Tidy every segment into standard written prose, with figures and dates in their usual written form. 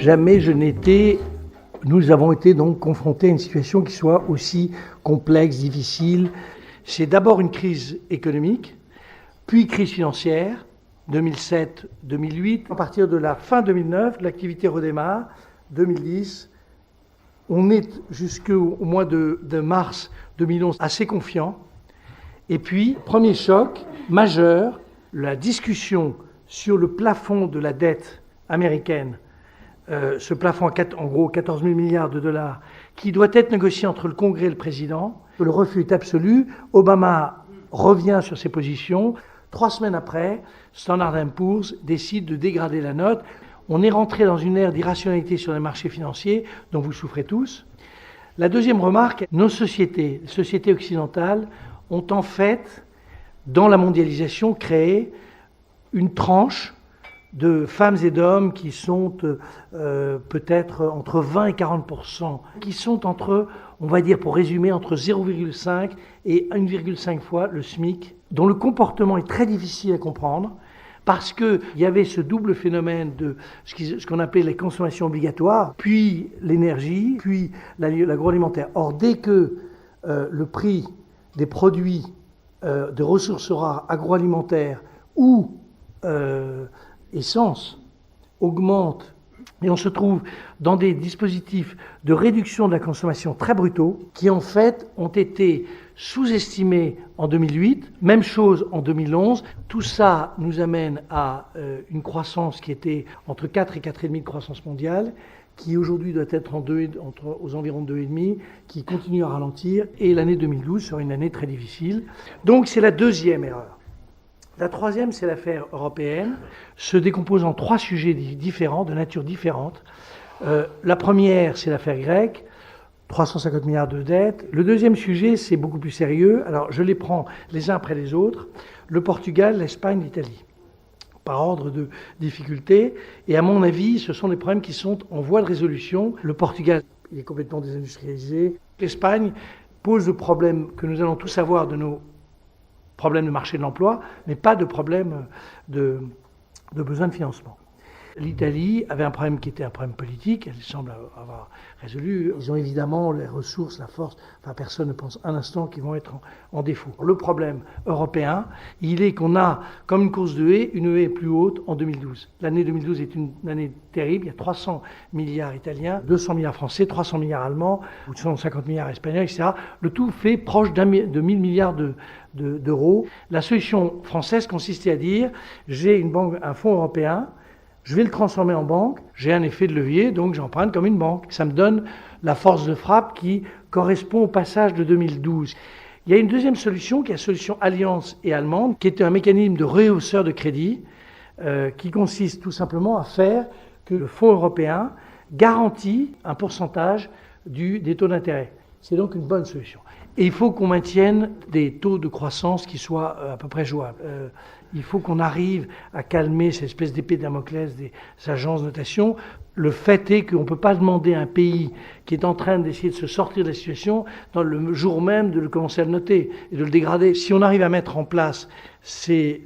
Jamais nous avons été donc confrontés à une situation qui soit aussi complexe, difficile. C'est d'abord une crise économique, puis crise financière, 2007-2008. À partir de la fin 2009, l'activité redémarre. 2010, on est jusqu'au mois de mars 2011 assez confiant. Et puis, premier choc majeur, la discussion sur le plafond de la dette américaine, ce plafond en gros 14 000 milliards de dollars, qui doit être négocié entre le Congrès et le président. Le refus est absolu. Obama revient sur ses positions. 3 semaines après, Standard & Poor's décide de dégrader la note. On est rentré dans une ère d'irrationalité sur les marchés financiers dont vous souffrez tous. La deuxième remarque, nos sociétés, les sociétés occidentales, ont en fait, dans la mondialisation, créé une tranche de femmes et d'hommes qui sont peut-être entre 20 et 40%, qui sont entre, on va dire pour résumer, entre 0,5 et 1,5 fois le SMIC, dont le comportement est très difficile à comprendre, parce qu'il y avait ce double phénomène de ce qu'on appelait les consommations obligatoires, puis l'énergie, puis l'agroalimentaire. Or, dès que le prix des produits de ressources rares agroalimentaires ou essence augmente, et on se trouve dans des dispositifs de réduction de la consommation très brutaux qui en fait ont été sous-estimés en 2008, même chose en 2011. Tout ça nous amène à une croissance qui était entre 4 et 4,5 de croissance mondiale, qui aujourd'hui doit être aux environs de 2,5, qui continue à ralentir, et l'année 2012 sera une année très difficile. Donc c'est la deuxième erreur. La troisième, c'est l'affaire européenne, se décompose en 3 sujets différents, de nature différente. La première, c'est l'affaire grecque, 350 milliards de dettes. Le deuxième sujet, c'est beaucoup plus sérieux. Alors, je les prends les uns après les autres. Le Portugal, l'Espagne, l'Italie, par ordre de difficulté. Et à mon avis, ce sont des problèmes qui sont en voie de résolution. Le Portugal, il est complètement désindustrialisé. L'Espagne pose le problème que nous allons tous avoir de nos problème de marché de l'emploi, mais pas de problème de besoin de financement. L'Italie avait un problème qui était un problème politique, elle semble avoir résolu. Ils ont évidemment les ressources, la force, enfin personne ne pense un instant qu'ils vont être en défaut. Le problème européen, il est qu'on a, comme une course de haies, une haie plus haute en 2012. L'année 2012 est une année terrible, il y a 300 milliards italiens, 200 milliards français, 300 milliards allemands, 150 milliards espagnols, etc. Le tout fait proche de 1 000 milliards d'euros. La solution française consistait à dire, j'ai un fonds européen, je vais le transformer en banque, j'ai un effet de levier, donc j'emprunte comme une banque. Ça me donne la force de frappe qui correspond au passage de 2012. Il y a une deuxième solution, qui est la solution Allianz et allemande, qui était un mécanisme de rehausseur de crédit, qui consiste tout simplement à faire que le fonds européen garantit un pourcentage des taux d'intérêt. C'est donc une bonne solution. Et il faut qu'on maintienne des taux de croissance qui soient à peu près jouables. Il faut qu'on arrive à calmer cette espèce d'épée de Damoclès des agences de notation. Le fait est qu'on ne peut pas demander à un pays qui est en train d'essayer de se sortir de la situation dans le jour même de le commencer à le noter et de le dégrader. Si on arrive à mettre en place ce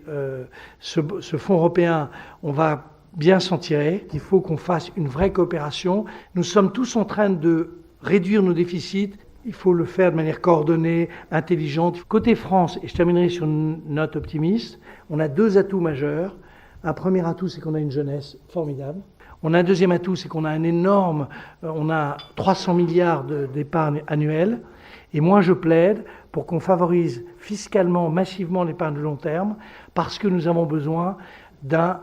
fonds européen, on va bien s'en tirer. Il faut qu'on fasse une vraie coopération. Nous sommes tous en train de réduire nos déficits. Il faut le faire de manière coordonnée, intelligente. Côté France, et je terminerai sur une note optimiste, on a 2 atouts majeurs. Un premier atout, c'est qu'on a une jeunesse formidable. On a un deuxième atout, c'est qu'on a on a 300 milliards d'épargne annuelle. Et moi, je plaide pour qu'on favorise fiscalement, massivement l'épargne de long terme, parce que nous avons besoin d'un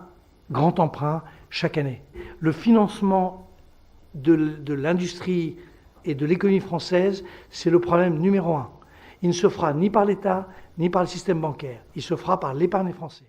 grand emprunt chaque année. Le financement de l'industrie et de l'économie française, c'est le problème numéro 1. Il ne se fera ni par l'État, ni par le système bancaire. Il se fera par l'épargne des Français.